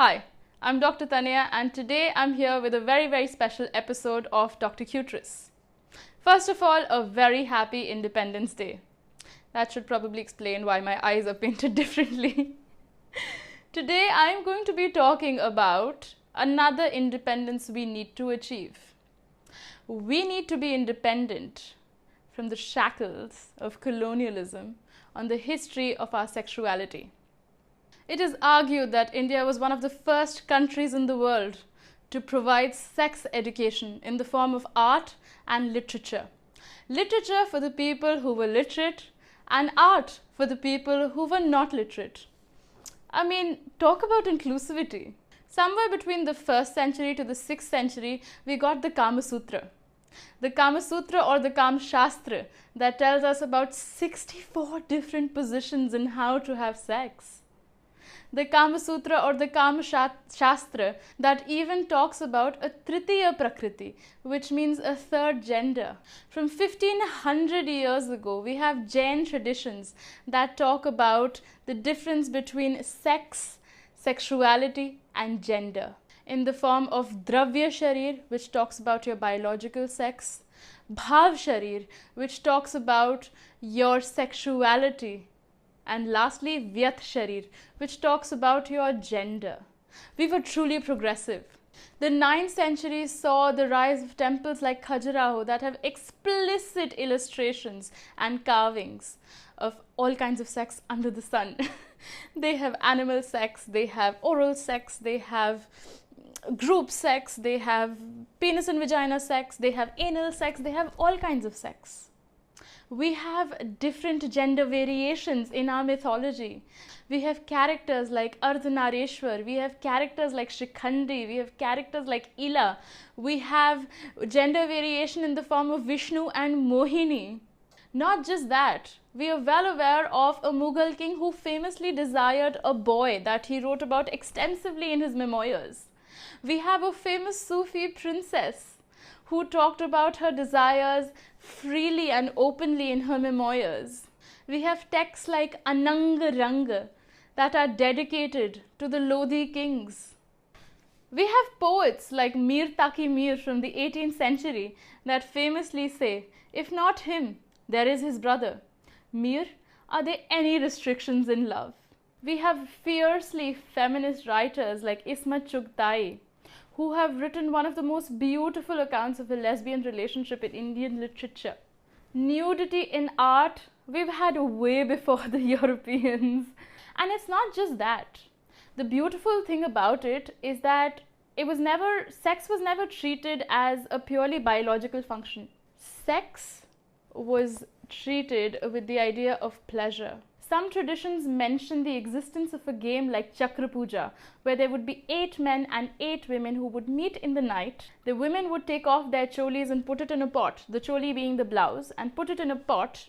Hi, I'm Dr. Tanaya and today I'm here with a very special episode of Dr. Cuterus. First of all, a very happy Independence Day. That should probably explain why my eyes are painted differently. Today I'm going to be talking about another independence we need to achieve. We need to be independent from the shackles of colonialism on the history of our sexuality. It is argued that India was one of the first countries in the world to provide sex education in the form of art and literature. Literature for the people who were literate and art for the people who were not literate. I mean, talk about inclusivity. Somewhere between the 1st century to the 6th century, we got the Kama Sutra. The Kama Sutra or the Kama Shastra that tells us about 64 different positions in how to have sex. The Kama Sutra or the Kama Shastra that even talks about a Tritiya Prakriti, which means a third gender. From 1500 years ago, we have Jain traditions that talk about the difference between sex, sexuality and gender in the form of Dravya Sharir, which talks about your biological sex, Bhav Sharir, which talks about your sexuality, and lastly, Vyat Sharir, which talks about your gender. We were truly progressive. The 9th century saw the rise of temples like Khajuraho that have explicit illustrations and carvings of all kinds of sex under the sun. They have animal sex, they have oral sex, they have group sex, they have penis and vagina sex, they have anal sex, they have all kinds of sex. We have different gender variations in our mythology. We have characters like Ardhanareshwar, we have characters like Shikhandi, we have characters like Ila. We have gender variation in the form of Vishnu and Mohini. Not just that, we are well aware of a Mughal king who famously desired a boy that he wrote about extensively in his memoirs. We have a famous Sufi princess who talked about her desires freely and openly in her memoirs. We have texts like Anang Rang that are dedicated to the Lodhi kings. We have poets like Mir Taki Mir from the 18th century that famously say, if not him, there is his brother. Mir, are there any restrictions in love? We have fiercely feminist writers like Ismat Chughtai, who have written one of the most beautiful accounts of a lesbian relationship in Indian literature. Nudity in art, we've had way before the Europeans. And it's not just that. The beautiful thing about it is that sex was never treated as a purely biological function. Sex was treated with the idea of pleasure. Some traditions mention the existence of a game like Chakra Puja, where there would be 8 men and 8 women who would meet in the night. The women would take off their cholis and put it in a pot, the choli being the blouse, and put it in a pot,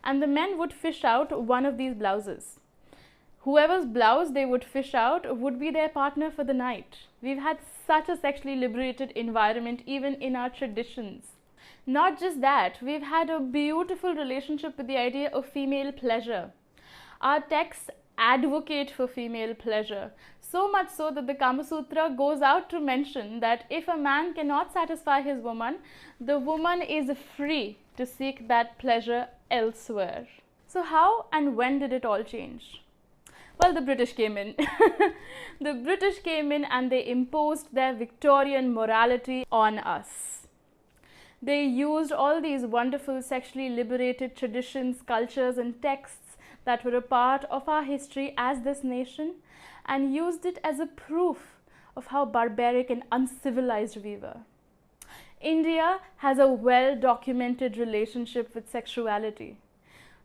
and the men would fish out one of these blouses. Whoever's blouse they would fish out would be their partner for the night. We've had such a sexually liberated environment even in our traditions. Not just that, we've had a beautiful relationship with the idea of female pleasure. Our texts advocate for female pleasure, so much so that the Kama Sutra goes out to mention that if a man cannot satisfy his woman, the woman is free to seek that pleasure elsewhere. So how and when did it all change? Well, the British came in. The British came in and they imposed their Victorian morality on us. They used all these wonderful sexually liberated traditions, cultures and texts that were a part of our history as this nation and used it as a proof of how barbaric and uncivilized we were. India has a well-documented relationship with sexuality.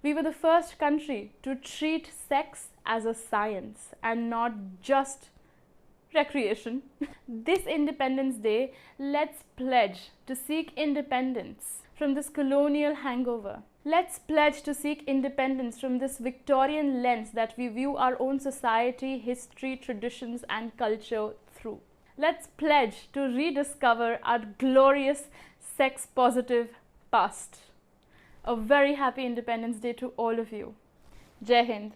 We were the first country to treat sex as a science and not just recreation. This Independence Day, let's pledge to seek independence from this colonial hangover. Let's pledge to seek independence from this Victorian lens that we view our own society, history, traditions and culture through. Let's pledge to rediscover our glorious sex-positive past. A very happy Independence Day to all of you. Jai Hind.